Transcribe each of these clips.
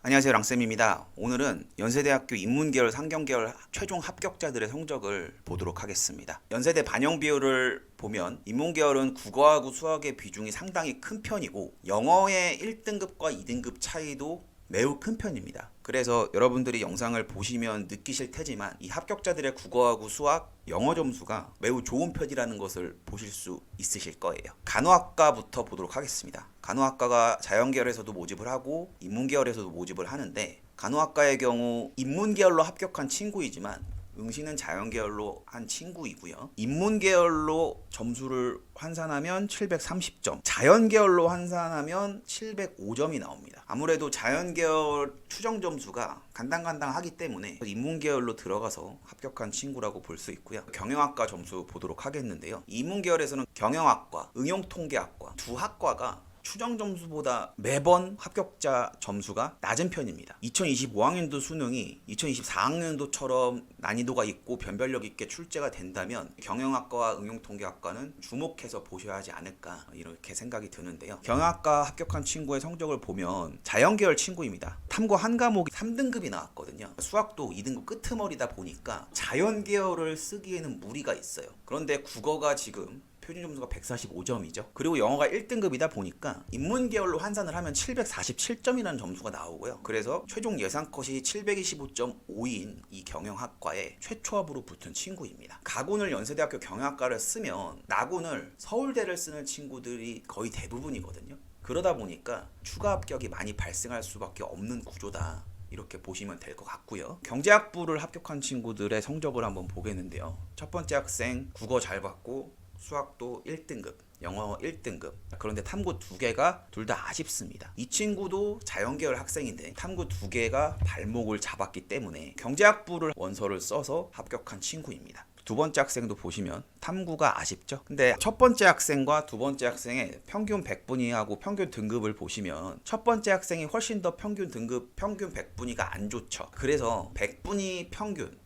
안녕하세요, 랑쌤입니다. 오늘은 연세대학교 인문계열 상경계열 최종 합격자들의 성적을 보도록 하겠습니다. 연세대 반영 비율을 보면 인문계열은 국어하고 수학의 비중이 상당히 큰 편이고 영어의 1등급과 2등급 차이도 매우 큰 편입니다. 그래서 여러분들이 영상을 보시면 느끼실 테지만 이 합격자들의 국어하고 수학, 영어 점수가 매우 좋은 편이라는 것을 보실 수 있으실 거예요. 간호학과부터 보도록 하겠습니다. 간호학과가 자연계열에서도 모집을 하고 인문계열에서도 모집을 하는데, 간호학과의 경우 인문계열로 합격한 친구이지만 응시는 자연계열로 한 친구이고요. 인문계열로 점수를 환산하면 730점, 자연계열로 환산하면 705점이 나옵니다. 아무래도 자연계열 추정 점수가 간당간당하기 때문에 인문계열로 들어가서 합격한 친구라고 볼 수 있고요. 경영학과 점수 보도록 하겠는데요. 인문계열에서는 경영학과, 응용통계학과 두 학과가 추정 점수보다 매번 합격자 점수가 낮은 편입니다. 2025학년도 수능이 2024학년도처럼 난이도가 있고 변별력 있게 출제가 된다면 경영학과와 응용통계학과는 주목해서 보셔야 하지 않을까, 이렇게 생각이 드는데요. 경영학과 합격한 친구의 성적을 보면 자연계열 친구입니다. 탐구 한 과목이 3등급이 나왔거든요. 수학도 2등급 끄트머리다 보니까 자연계열을 쓰기에는 무리가 있어요. 그런데 국어가 지금 표준 점수가 145점이죠. 그리고 영어가 1등급이다 보니까 인문계열로 환산을 하면 747점이라는 점수가 나오고요. 그래서 최종 예상컷이 725.5인 이 경영학과에 최초합으로 붙은 친구입니다. 가군을 연세대학교 경영학과를 쓰면 나군을 서울대를 쓰는 친구들이 거의 대부분이거든요. 그러다 보니까 추가 합격이 많이 발생할 수밖에 없는 구조다, 이렇게 보시면 될 것 같고요. 경제학부를 합격한 친구들의 성적을 한번 보겠는데요. 첫 번째 학생 국어 잘 봤고 수학도 1등급, 영어 1등급. 그런데 탐구 2개가 둘 다 아쉽습니다. 이 친구도 자연계열 학생인데 탐구 2개가 발목을 잡았기 때문에 경제학부를 원서를 써서 합격한 친구입니다. 두 번째 학생도 보시면 탐구가 아쉽죠. 근데 첫 번째 학생과 두 번째 학생의 평균 100분위하고 평균 등급을 보시면 첫 번째 학생이 훨씬 더 평균 등급, 평균 100분위가 안 좋죠. 그래서 100분위 평균,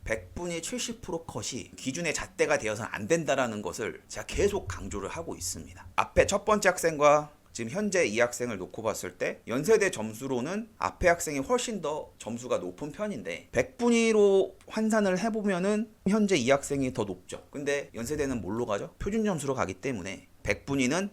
100분위 70% 컷이 기준의 잣대가 되어서는 안 된다라는 것을 제가 계속 강조를 하고 있습니다. 앞에 첫 번째 학생과 지금 현재 이 학생을 놓고 봤을 때 연세대 점수로는 앞에 학생이 훨씬 더 점수가 높은 편인데 100분위로 환산을 해보면은 현재 이 학생이 더 높죠. 근데 연세대는 뭘로 가죠? 표준 점수로 가기 때문에 100분위는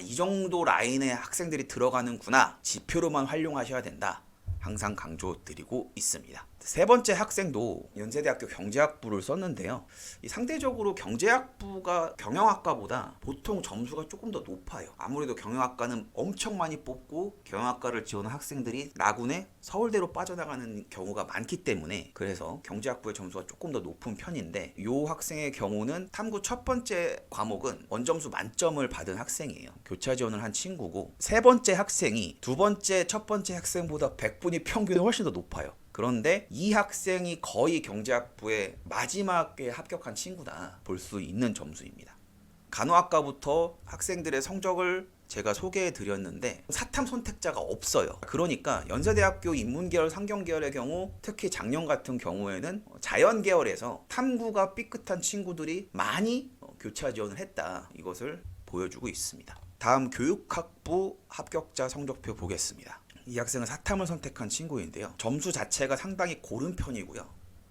이 정도 라인의 학생들이 들어가는구나, 지표로만 활용하셔야 된다, 항상 강조드리고 있습니다. 세 번째 학생도 연세대학교 경제학부를 썼는데요. 상대적으로 경제학부가 경영학과보다 보통 점수가 조금 더 높아요. 아무래도 경영학과는 엄청 많이 뽑고 경영학과를 지원한 학생들이 나군에 서울대로 빠져나가는 경우가 많기 때문에, 그래서 경제학부의 점수가 조금 더 높은 편인데, 이 학생의 경우는 탐구 첫 번째 과목은 원점수 만점을 받은 학생이에요. 교차 지원을 한 친구고, 세 번째 학생이 두 번째, 첫 번째 학생보다 100분위 평균이 훨씬 더 높아요. 그런데 이 학생이 거의 경제학부의 마지막에 합격한 친구다 볼 수 있는 점수입니다. 간호학과부터 학생들의 성적을 제가 소개해 드렸는데 사탐 선택자가 없어요. 그러니까 연세대학교 인문계열 상경계열의 경우, 특히 작년 같은 경우에는 자연계열에서 탐구가 삐끗한 친구들이 많이 교차 지원을 했다, 이것을 보여주고 있습니다. 다음 교육학부 합격자 성적표 보겠습니다. 이 학생은 사탐을 선택한 친구인데요. 점수 자체가 상당히 고른 편이고요.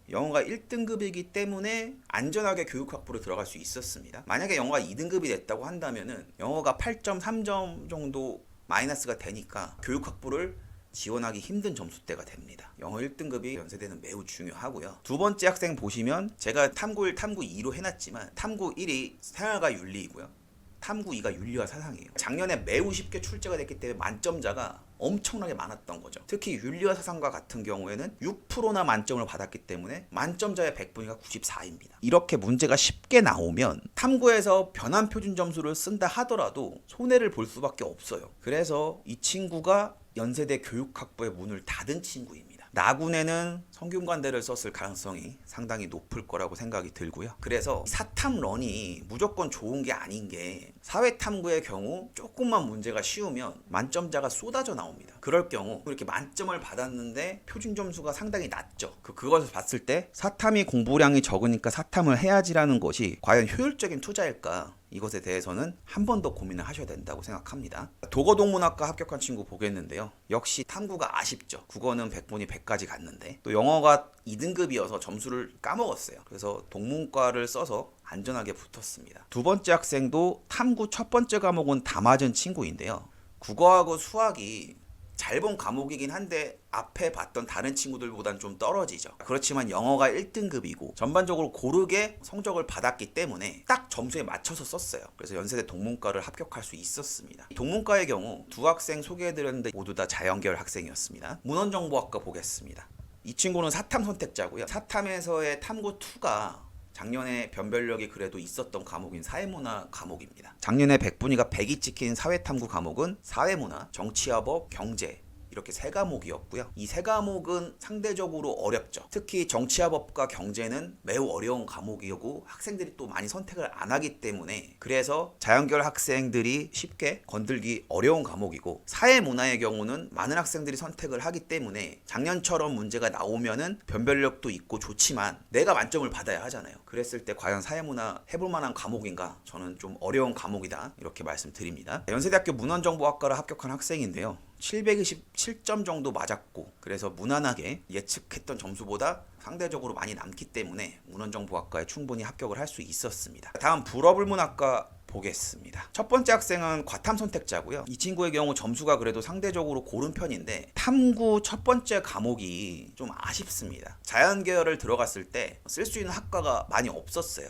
영어가 1등급이기 때문에 안전하게 교육학부로 들어갈 수 있었습니다. 만약에 영어가 2등급이 됐다고 한다면은 영어가 8.3점 정도 마이너스가 되니까 교육학부를 지원하기 힘든 점수대가 됩니다. 영어 1등급이 연세대는 매우 중요하고요. 두 번째 학생 보시면 제가 탐구 1, 탐구 2로 해놨지만 탐구 1이 생활과 윤리이고요. 탐구 2가 윤리와 사상이에요. 작년에 매우 쉽게 출제가 됐기 때문에 만점자가 엄청나게 많았던 거죠. 특히 윤리와 사상과 같은 경우에는 6%나 만점을 받았기 때문에 만점자의 100분위가 94입니다. 이렇게 문제가 쉽게 나오면 탐구에서 변환 표준 점수를 쓴다 하더라도 손해를 볼 수밖에 없어요. 그래서 이 친구가 연세대 교육학부의 문을 닫은 친구입니다. 나군에는 성균관대를 썼을 가능성이 상당히 높을 거라고 생각이 들고요. 그래서 사탐런이 무조건 좋은 게 아닌 게, 사회탐구의 경우 조금만 문제가 쉬우면 만점자가 쏟아져 나옵니다. 그럴 경우 이렇게 만점을 받았는데 표준 점수가 상당히 낮죠. 그것을 봤을 때 사탐이 공부량이 적으니까 사탐을 해야지라는 것이 과연 효율적인 투자일까? 이것에 대해서는 한 번 더 고민을 하셔야 된다고 생각합니다. 도거동문학과 합격한 친구 보겠는데요. 역시 탐구가 아쉽죠. 국어는 100분이 100까지 갔는데 또 영어가 2등급이어서 점수를 까먹었어요. 그래서 동문과를 써서 안전하게 붙었습니다. 두 번째 학생도 탐구 첫 번째 과목은 다 맞은 친구인데요. 국어하고 수학이 잘 본 과목이긴 한데 앞에 봤던 다른 친구들보다는 좀 떨어지죠. 그렇지만 영어가 1등급이고 전반적으로 고르게 성적을 받았기 때문에 딱 점수에 맞춰서 썼어요. 그래서 연세대 동문과를 합격할 수 있었습니다. 동문과의 경우 두 학생 소개해드렸는데 모두 다 자연계열 학생이었습니다. 문헌정보학과 보겠습니다. 이 친구는 사탐 선택자고요. 사탐에서의 탐구2가 작년에 변별력이 그래도 있었던 과목인 사회문화 과목입니다. 작년에 100분위가 100이 찍힌 사회탐구 과목은 사회문화, 정치화법, 경제 이렇게 세 과목이었고요. 이 세 과목은 상대적으로 어렵죠. 특히 정치화법과 경제는 매우 어려운 과목이고 학생들이 또 많이 선택을 안 하기 때문에 그래서 자연계열 학생들이 쉽게 건들기 어려운 과목이고 사회문화의 경우는 많은 학생들이 선택을 하기 때문에 작년처럼 문제가 나오면은 변별력도 있고 좋지만 내가 만점을 받아야 하잖아요. 그랬을 때 과연 사회문화 해볼 만한 과목인가? 저는 좀 어려운 과목이다 이렇게 말씀드립니다. 연세대학교 문헌정보학과를 합격한 학생인데요. 727점 정도 맞았고 그래서 무난하게 예측했던 점수보다 상대적으로 많이 남기 때문에 문헌정보학과에 충분히 합격을 할 수 있었습니다. 다음 불어불문학과 보겠습니다. 첫 번째 학생은 과탐 선택자고요. 이 친구의 경우 점수가 그래도 상대적으로 고른 편인데 탐구 첫 번째 과목이 좀 아쉽습니다. 자연계열을 들어갔을 때 쓸 수 있는 학과가 많이 없었어요.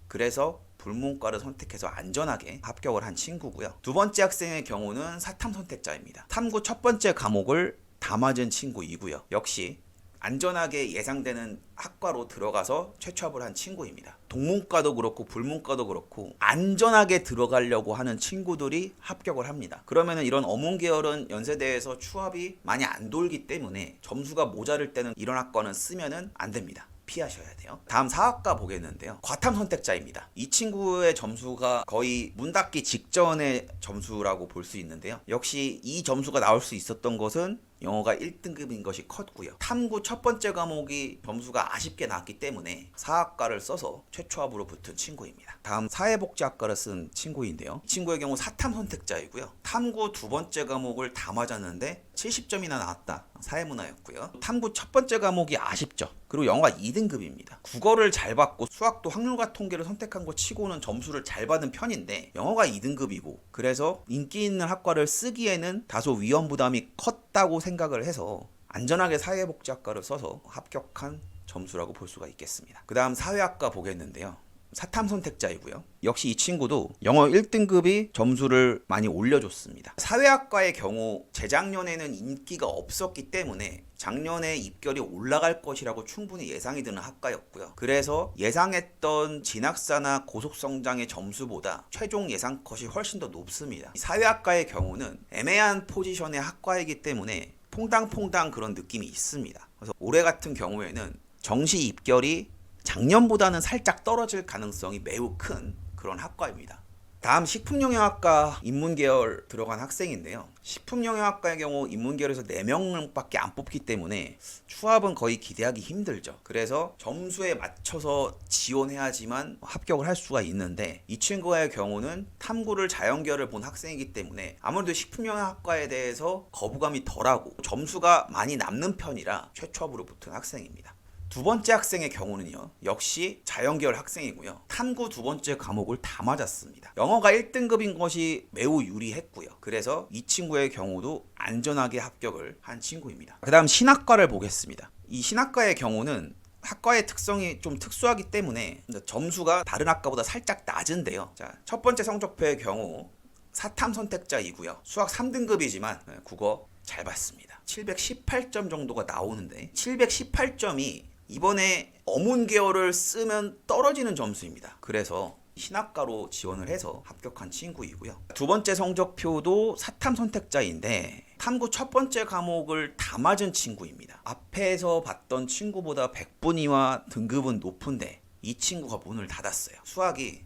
그래서 불문과를 선택해서 안전하게 합격을 한 친구고요. 두 번째 학생의 경우는 사탐 선택자입니다. 탐구 첫 번째 과목을 다 맞은 친구이고요. 역시 안전하게 예상되는 학과로 들어가서 최초합을 한 친구입니다. 동문과도 그렇고 불문과도 그렇고 안전하게 들어가려고 하는 친구들이 합격을 합니다. 그러면 이런 어문계열은 연세대에서 추합이 많이 안 돌기 때문에 점수가 모자랄 때는 이런 학과는 쓰면은 안 됩니다. 피하셔야 돼요. 다음 사학과 보겠는데요. 과탐 선택자입니다. 이 친구의 점수가 거의 문 닫기 직전의 점수라고 볼 수 있는데요. 역시 이 점수가 나올 수 있었던 것은 영어가 1등급인 것이 컸고요. 탐구 첫 번째 과목이 점수가 아쉽게 나왔기 때문에 사학과를 써서 최초합으로 붙은 친구입니다. 다음 사회복지학과를 쓴 친구인데요. 이 친구의 경우 사탐 선택자이고요. 탐구 두 번째 과목을 다 맞았는데 70점이나 나왔다. 사회문화였고요. 탐구 첫 번째 과목이 아쉽죠. 그리고 영어가 2등급입니다. 국어를 잘 받고 수학도 확률과 통계를 선택한 것 치고는 점수를 잘 받은 편인데 영어가 2등급이고 그래서 인기 있는 학과를 쓰기에는 다소 위험 부담이 컸다고 생각을 해서 안전하게 사회복지학과를 써서 합격한 점수라고 볼 수가 있겠습니다. 그 다음 사회학과 보겠는데요. 사탐 선택자이고요. 역시 이 친구도 영어 1등급이 점수를 많이 올려줬습니다. 사회학과의 경우 재작년에는 인기가 없었기 때문에 작년에 입결이 올라갈 것이라고 충분히 예상이 드는 학과였고요. 그래서 예상했던 진학사나 고속성장의 점수보다 최종 예상컷이 훨씬 더 높습니다. 사회학과의 경우는 애매한 포지션의 학과이기 때문에 퐁당퐁당 그런 느낌이 있습니다. 그래서 올해 같은 경우에는 정시 입결이 작년보다는 살짝 떨어질 가능성이 매우 큰 그런 학과입니다. 다음 식품영양학과 인문계열 들어간 학생인데요. 식품영양학과의 경우 인문계열에서 4명밖에 안 뽑기 때문에 추합은 거의 기대하기 힘들죠. 그래서 점수에 맞춰서 지원해야지만 합격을 할 수가 있는데 이 친구의 경우는 탐구를 자연계열을 본 학생이기 때문에 아무래도 식품영양학과에 대해서 거부감이 덜하고 점수가 많이 남는 편이라 최초합으로 붙은 학생입니다. 두 번째 학생의 경우는요. 역시 자연계열 학생이고요. 탐구 두 번째 과목을 다 맞았습니다. 영어가 1등급인 것이 매우 유리했고요. 그래서 이 친구의 경우도 안전하게 합격을 한 친구입니다. 그 다음 신학과를 보겠습니다. 이 신학과의 경우는 학과의 특성이 좀 특수하기 때문에 점수가 다른 학과보다 살짝 낮은데요. 자, 첫 번째 성적표의 경우 사탐 선택자이고요. 수학 3등급이지만 국어 잘 봤습니다. 718점 정도가 나오는데 718점이 이번에 어문계열을 쓰면 떨어지는 점수입니다. 그래서 신학과로 지원을 해서 합격한 친구이고요. 두 번째 성적표도 사탐 선택자인데 탐구 첫 번째 과목을 다 맞은 친구입니다. 앞에서 봤던 친구보다 100분위와 등급은 높은데 이 친구가 문을 닫았어요. 수학이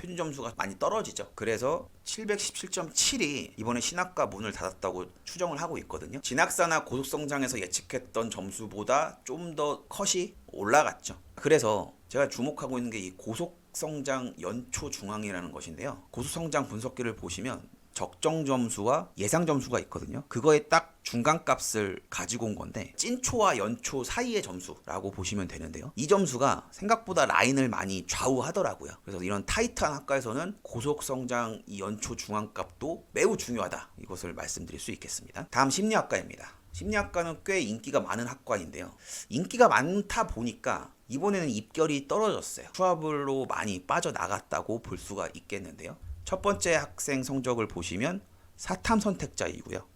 표준 점수가 많이 떨어지죠. 그래서 717.7이 이번에 신학과 문을 닫았다고 추정을 하고 있거든요. 진학사나 고속성장에서 예측했던 점수보다 좀 더 컷이 올라갔죠. 그래서 제가 주목하고 있는 게 이 고속성장 연초 중앙이라는 것인데요. 고속성장 분석기를 보시면 적정 점수와 예상 점수가 있거든요. 그거에 딱 중간값을 가지고 온 건데 찐초와 연초 사이의 점수라고 보시면 되는데요. 이 점수가 생각보다 라인을 많이 좌우하더라고요. 그래서 이런 타이트한 학과에서는 고속성장 이 연초 중앙값도 매우 중요하다. 이것을 말씀드릴 수 있겠습니다. 다음 심리학과입니다. 심리학과는 꽤 인기가 많은 학과인데요. 인기가 많다 보니까 이번에는 입결이 떨어졌어요. 추합으로 많이 빠져나갔다고 볼 수가 있겠는데요. 첫 번째 학생 성적을 보시면 사탐 선택자이고요.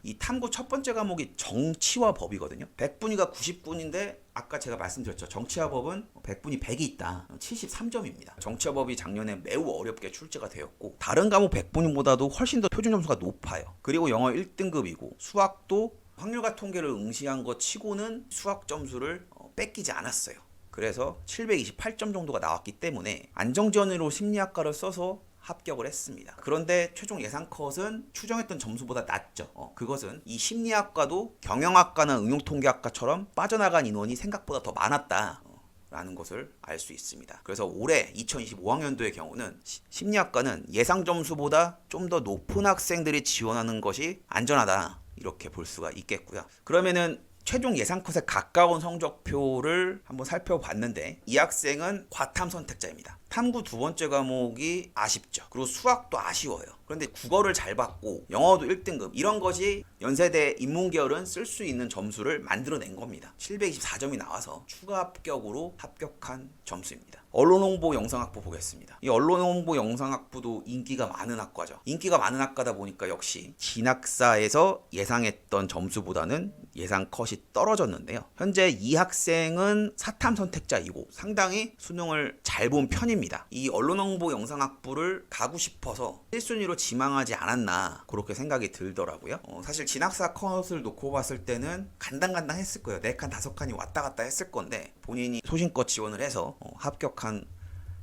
이 탐구 첫 번째 과목이 정치와 법이거든요. 100분위가 90분인데 아까 제가 말씀드렸죠. 정치와 법은 100분이 100이 있다. 73점입니다. 정치와 법이 작년에 매우 어렵게 출제가 되었고 다른 과목 100분위보다도 훨씬 더 표준 점수가 높아요. 그리고 영어 1등급이고 수학도 확률과 통계를 응시한 것 치고는 수학 점수를 뺏기지 않았어요. 그래서 728점 정도가 나왔기 때문에 안정지원으로 심리학과를 써서 합격을 했습니다. 그런데 최종 예상 컷은 추정했던 점수보다 낮죠. 그것은 이 심리학과도 경영학과나 응용통계학과처럼 빠져나간 인원이 생각보다 더 많았다. 라는 것을 알 수 있습니다. 그래서 올해 2025학년도의 경우는 심리학과는 예상 점수보다 좀 더 높은 학생들이 지원하는 것이 안전하다. 이렇게 볼 수가 있겠고요. 그러면은 최종 예상 컷에 가까운 성적표를 한번 살펴봤는데 이 학생은 과탐 선택자입니다. 탐구 두 번째 과목이 아쉽죠. 그리고 수학도 아쉬워요. 그런데 국어를 잘 받고 영어도 1등급 이런 것이 연세대 인문계열은 쓸 수 있는 점수를 만들어낸 겁니다. 724점이 나와서 추가 합격으로 합격한 점수입니다. 언론홍보 영상학부 보겠습니다. 이 언론홍보 영상학부도 인기가 많은 학과죠. 인기가 많은 학과다 보니까 역시 진학사에서 예상했던 점수보다는 예상 컷이 떨어졌는데요. 현재 이 학생은 사탐 선택자이고 상당히 수능을 잘 본 편입니다. 이 언론홍보 영상학부를 가고 싶어서 1순위로 지망하지 않았나 그렇게 생각이 들더라고요. 사실 진학사 컷을 놓고 봤을 때는 간당간당했을 거예요. 4칸 5칸이 왔다 갔다 했을 건데 본인이 소신껏 지원을 해서 합격한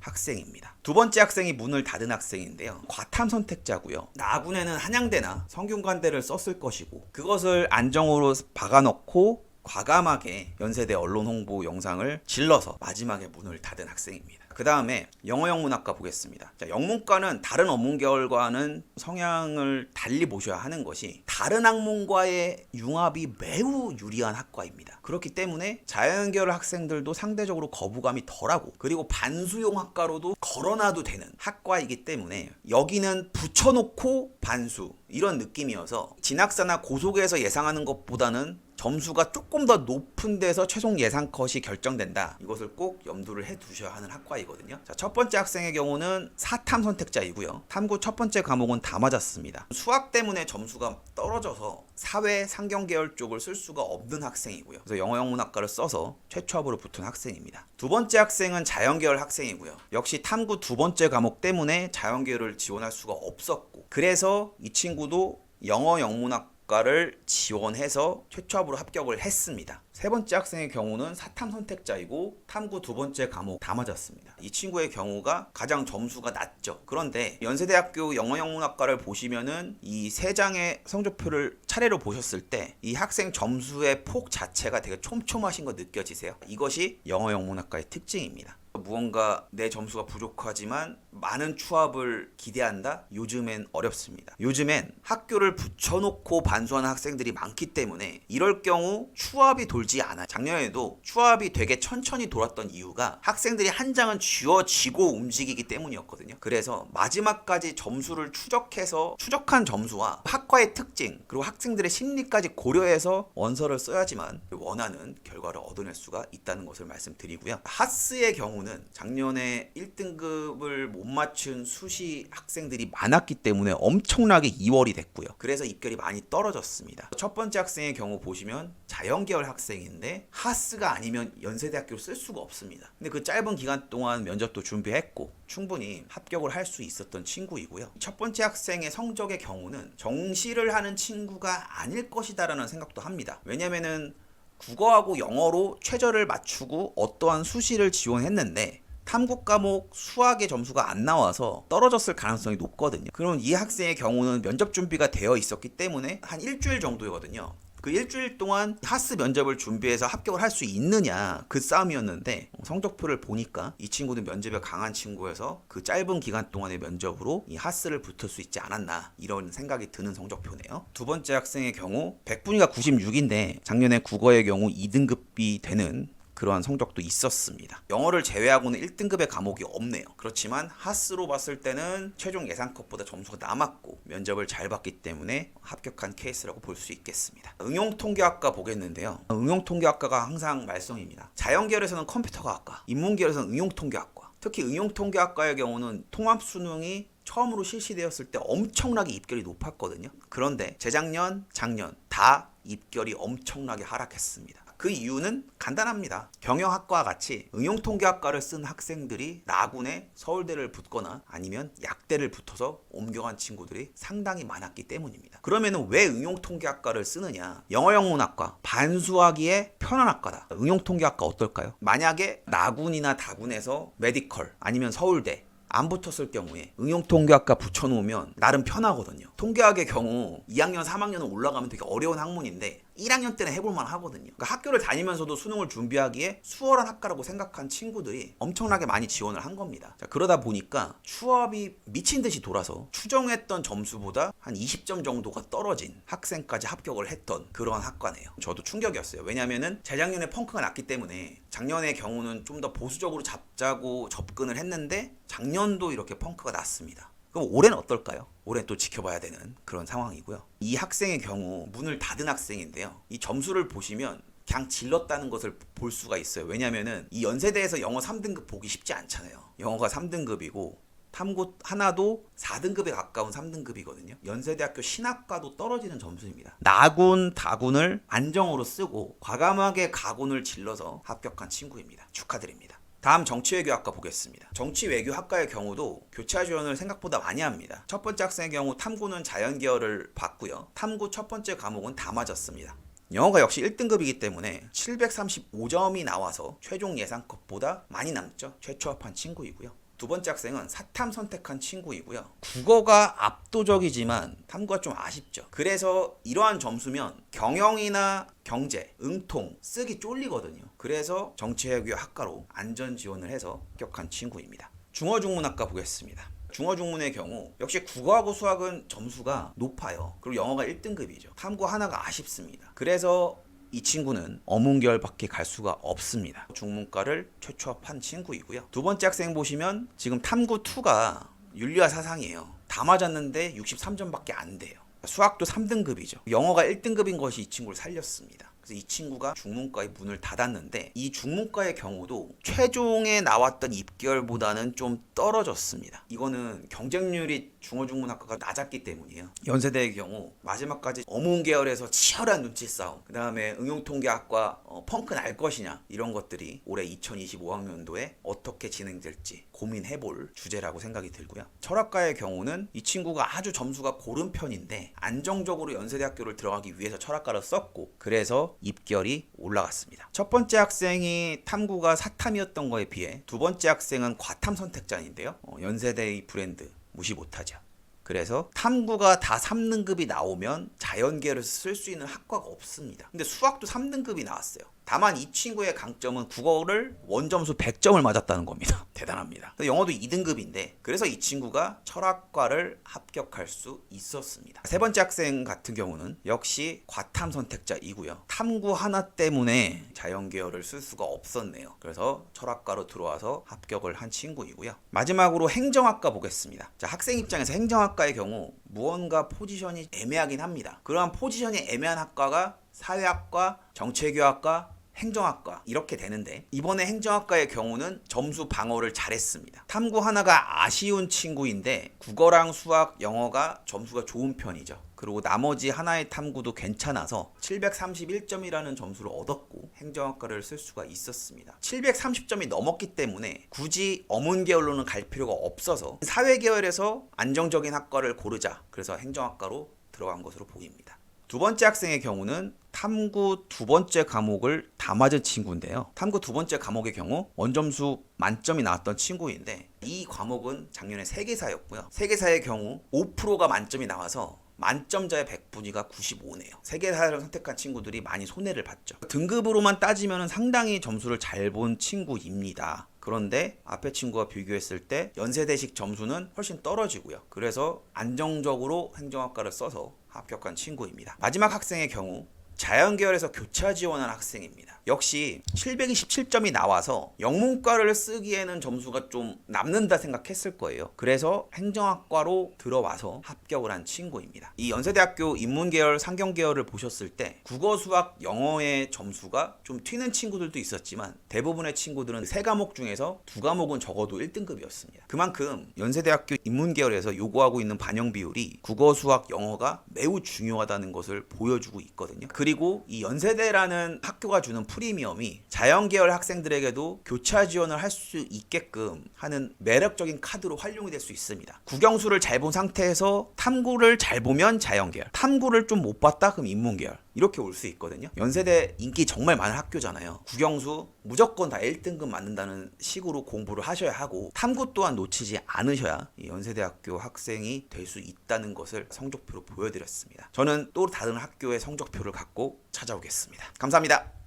학생입니다. 두 번째 학생이 문을 닫은 학생인데요. 과탐 선택자고요. 나군에는 한양대나 성균관대를 썼을 것이고 그것을 안정으로 박아넣고 과감하게 연세대 언론홍보 영상을 질러서 마지막에 문을 닫은 학생입니다. 그 다음에 영어 영문학과 보겠습니다. 자, 영문과는 다른 어문계열과는 성향을 달리 보셔야 하는 것이 다른 학문과의 융합이 매우 유리한 학과입니다. 그렇기 때문에 자연계열 학생들도 상대적으로 거부감이 덜하고 그리고 반수용 학과로도 걸어놔도 되는 학과이기 때문에 여기는 붙여놓고 반수 이런 느낌이어서 진학사나 고속에서 예상하는 것보다는 점수가 조금 더 높은 데서 최종 예상 컷이 결정된다. 이것을 꼭 염두를 해 두셔야 하는 학과이거든요. 자, 첫 번째 학생의 경우는 사탐 선택자이고요. 탐구 첫 번째 과목은 다 맞았습니다. 수학 때문에 점수가 떨어져서 사회 상경계열 쪽을 쓸 수가 없는 학생이고요. 그래서 영어 영문학과를 써서 최초합으로 붙은 학생입니다. 두 번째 학생은 자연계열 학생이고요. 역시 탐구 두 번째 과목 때문에 자연계열을 지원할 수가 없었고 그래서 이 친구도 영어 영문학과를 지원해서 최초합으로 합격을 했습니다. 세 번째 학생의 경우는 사탐 선택자이고 탐구 두 번째 과목 다 맞았습니다. 이 친구의 경우가 가장 점수가 낮죠. 그런데 연세대학교 영어영문학과를 보시면은 이 세 장의 성적표를 차례로 보셨을 때 이 학생 점수의 폭 자체가 되게 촘촘하신 거 느껴지세요? 이것이 영어영문학과의 특징입니다. 무언가 내 점수가 부족하지만 많은 추합을 기대한다? 요즘엔 어렵습니다. 요즘엔 학교를 붙여놓고 반수하는 학생들이 많기 때문에 이럴 경우 추합이 돌지 않아요. 작년에도 추합이 되게 천천히 돌았던 이유가 학생들이 한 장은 쥐어지고 움직이기 때문이었거든요. 그래서 마지막까지 점수를 추적해서 추적한 점수와 학과의 특징 그리고 학생들의 심리까지 고려해서 원서를 써야지만 원하는 결과를 얻어낼 수가 있다는 것을 말씀드리고요. 하스의 경우는 작년에 1등급을 못 맞춘 수시 학생들이 많았기 때문에 엄청나게 2월이 됐고요. 그래서 입결이 많이 떨어졌습니다. 첫 번째 학생의 경우 보시면 자연계열 학생인데 하스가 아니면 연세대학교를 쓸 수가 없습니다. 근데 그 짧은 기간 동안 면접도 준비했고 충분히 합격을 할 수 있었던 친구이고요. 첫 번째 학생의 성적의 경우는 정시를 하는 친구가 아닐 것이다라는 생각도 합니다. 왜냐면은 국어하고 영어로 최저를 맞추고 어떠한 수시를 지원했는데 탐구 과목 수학의 점수가 안 나와서 떨어졌을 가능성이 높거든요. 그럼 이 학생의 경우는 면접 준비가 되어 있었기 때문에 한 일주일 정도거든요. 그 일주일 동안 하스 면접을 준비해서 합격을 할 수 있느냐 그 싸움이었는데 성적표를 보니까 이 친구는 면접에 강한 친구여서 그 짧은 기간 동안의 면접으로 이 하스를 붙을 수 있지 않았나 이런 생각이 드는 성적표네요. 두 번째 학생의 경우 100분위가 96인데 작년에 국어의 경우 2등급이 되는 그러한 성적도 있었습니다. 영어를 제외하고는 1등급의 과목이 없네요. 그렇지만 하스로 봤을 때는 최종 예상컷보다 점수가 남았고 면접을 잘 봤기 때문에 합격한 케이스라고 볼 수 있겠습니다. 응용통계학과 보겠는데요. 응용통계학과가 항상 말썽입니다. 자연계열에서는 컴퓨터과학과, 인문계열에서는 응용통계학과. 특히 응용통계학과의 경우는 통합수능이 처음으로 실시되었을 때 엄청나게 입결이 높았거든요. 그런데 재작년, 작년 다 입결이 엄청나게 하락했습니다. 그 이유는 간단합니다. 경영학과와 같이 응용통계학과를 쓴 학생들이 나군에 서울대를 붙거나 아니면 약대를 붙어서 옮겨간 친구들이 상당히 많았기 때문입니다. 그러면 왜 응용통계학과를 쓰느냐? 영어영문학과, 반수하기에 편한 학과다. 응용통계학과 어떨까요? 만약에 나군이나 다군에서 메디컬 아니면 서울대 안 붙었을 경우에 응용통계학과 붙여놓으면 나름 편하거든요. 통계학의 경우 2학년, 3학년은 올라가면 되게 어려운 학문인데 1학년 때는 해볼만 하거든요. 그러니까 학교를 다니면서도 수능을 준비하기에 수월한 학과라고 생각한 친구들이 엄청나게 많이 지원을 한 겁니다. 자, 그러다 보니까 추합이 미친 듯이 돌아서 추정했던 점수보다 한 20점 정도가 떨어진 학생까지 합격을 했던 그러한 학과네요. 저도 충격이었어요. 왜냐면은 재작년에 펑크가 났기 때문에 작년의 경우는 좀 더 보수적으로 잡자고 접근을 했는데 작년도 이렇게 펑크가 났습니다. 그럼 올해는 어떨까요? 올해 또 지켜봐야 되는 그런 상황이고요. 이 학생의 경우 문을 닫은 학생인데요. 이 점수를 보시면 그냥 질렀다는 것을 볼 수가 있어요. 왜냐면은 이 연세대에서 영어 3등급 보기 쉽지 않잖아요. 영어가 3등급이고 탐구 하나도 4등급에 가까운 3등급이거든요. 연세대학교 신학과도 떨어지는 점수입니다. 나군, 다군을 안정으로 쓰고 과감하게 가군을 질러서 합격한 친구입니다. 축하드립니다. 다음 정치외교학과 보겠습니다. 정치외교학과의 경우도 교차 지원을 생각보다 많이 합니다. 첫 번째 학생의 경우 탐구는 자연계열을 봤고요. 탐구 첫 번째 과목은 다 맞았습니다. 영어가 역시 1등급이기 때문에 735점이 나와서 최종 예상컷보다 많이 남죠. 최초합한 친구이고요. 두 번째 학생은 사탐 선택한 친구이고요. 국어가 압도적이지만 탐구가 좀 아쉽죠. 그래서 이러한 점수면 경영이나 경제, 응통 쓰기 쫄리거든요. 그래서 정치외교 학과로 안전 지원을 해서 합격한 친구입니다. 중어중문학과 보겠습니다. 중어중문의 경우 역시 국어하고 수학은 점수가 높아요. 그리고 영어가 1등급이죠. 탐구 하나가 아쉽습니다. 그래서 이 친구는 어문계열밖에 갈 수가 없습니다. 중문과를 최초합한 친구이고요. 두 번째 학생 보시면 지금 탐구 2가 윤리와 사상이에요. 다 맞았는데 63점밖에 안 돼요. 수학도 3등급이죠. 영어가 1등급인 것이 이 친구를 살렸습니다. 그래서 이 친구가 중문과의 문을 닫았는데 이 중문과의 경우도 최종에 나왔던 입결보다는 좀 떨어졌습니다. 이거는 경쟁률이 중어중문학과가 낮았기 때문이에요. 연세대의 경우 마지막까지 어문 계열에서 치열한 눈치 싸움, 그 다음에 응용통계학과 펑크 날 것이냐 이런 것들이 올해 2025학년도에 어떻게 진행될지 고민해볼 주제라고 생각이 들고요. 철학과의 경우는 이 친구가 아주 점수가 고른 편인데 안정적으로 연세대학교를 들어가기 위해서 철학과를 썼고 그래서 입결이 올라갔습니다. 첫 번째 학생이 탐구가 사탐이었던 거에 비해 두 번째 학생은 과탐 선택자인데요. 연세대의 브랜드 무시 못하죠. 그래서 탐구가 다 3등급이 나오면 자연계열에서 쓸 수 있는 학과가 없습니다. 근데 수학도 3등급이 나왔어요. 다만 이 친구의 강점은 국어를 원점수 100점을 맞았다는 겁니다. 대단합니다. 영어도 2등급인데 그래서 이 친구가 철학과를 합격할 수 있었습니다. 세 번째 학생 같은 경우는 역시 과탐 선택자이고요. 탐구 하나 때문에 자연계열을 쓸 수가 없었네요. 그래서 철학과로 들어와서 합격을 한 친구이고요. 마지막으로 행정학과 보겠습니다. 자, 학생 입장에서 행정학과의 경우 무언가 포지션이 애매하긴 합니다. 그러한 포지션이 애매한 학과가 사회학과, 정치외교학과, 행정학과 이렇게 되는데 이번에 행정학과의 경우는 점수 방어를 잘했습니다. 탐구 하나가 아쉬운 친구인데 국어랑 수학, 영어가 점수가 좋은 편이죠. 그리고 나머지 하나의 탐구도 괜찮아서 731점이라는 점수를 얻었고 행정학과를 쓸 수가 있었습니다. 730점이 넘었기 때문에 굳이 어문계열로는 갈 필요가 없어서 사회계열에서 안정적인 학과를 고르자. 그래서 행정학과로 들어간 것으로 보입니다. 두 번째 학생의 경우는 탐구 두 번째 과목을 다 맞은 친구인데요. 탐구 두 번째 과목의 경우 원점수 만점이 나왔던 친구인데 이 과목은 작년에 세계사였고요. 세계사의 경우 5%가 만점이 나와서 만점자의 100분위가 95네요. 세계사를 선택한 친구들이 많이 손해를 봤죠. 등급으로만 따지면 상당히 점수를 잘 본 친구입니다. 그런데 앞에 친구와 비교했을 때 연세대식 점수는 훨씬 떨어지고요. 그래서 안정적으로 행정학과를 써서 합격한 친구입니다. 마지막 학생의 경우 자연계열에서 교차 지원한 학생입니다. 역시 727점이 나와서 영문과를 쓰기에는 점수가 좀 남는다 생각했을 거예요. 그래서 행정학과로 들어와서 합격을 한 친구입니다. 이 연세대학교 인문계열, 상경계열을 보셨을 때 국어, 수학, 영어의 점수가 좀 튀는 친구들도 있었지만 대부분의 친구들은 세 과목 중에서 두 과목은 적어도 1등급이었습니다. 그만큼 연세대학교 인문계열에서 요구하고 있는 반영 비율이 국어, 수학, 영어가 매우 중요하다는 것을 보여주고 있거든요. 그리고 이 연세대라는 학교가 주는 프리미엄이 자연계열 학생들에게도 교차 지원을 할 수 있게끔 하는 매력적인 카드로 활용이 될 수 있습니다. 국영수를 잘 본 상태에서 탐구를 잘 보면 자연계열, 탐구를 좀 못 봤다 그럼 인문계열, 이렇게 올 수 있거든요. 연세대 인기 정말 많은 학교잖아요. 국영수 무조건 다 1등급 맞는다는 식으로 공부를 하셔야 하고 탐구 또한 놓치지 않으셔야 이 연세대학교 학생이 될 수 있다는 것을 성적표로 보여드렸습니다. 저는 또 다른 학교의 성적표를 갖고 찾아오겠습니다. 감사합니다.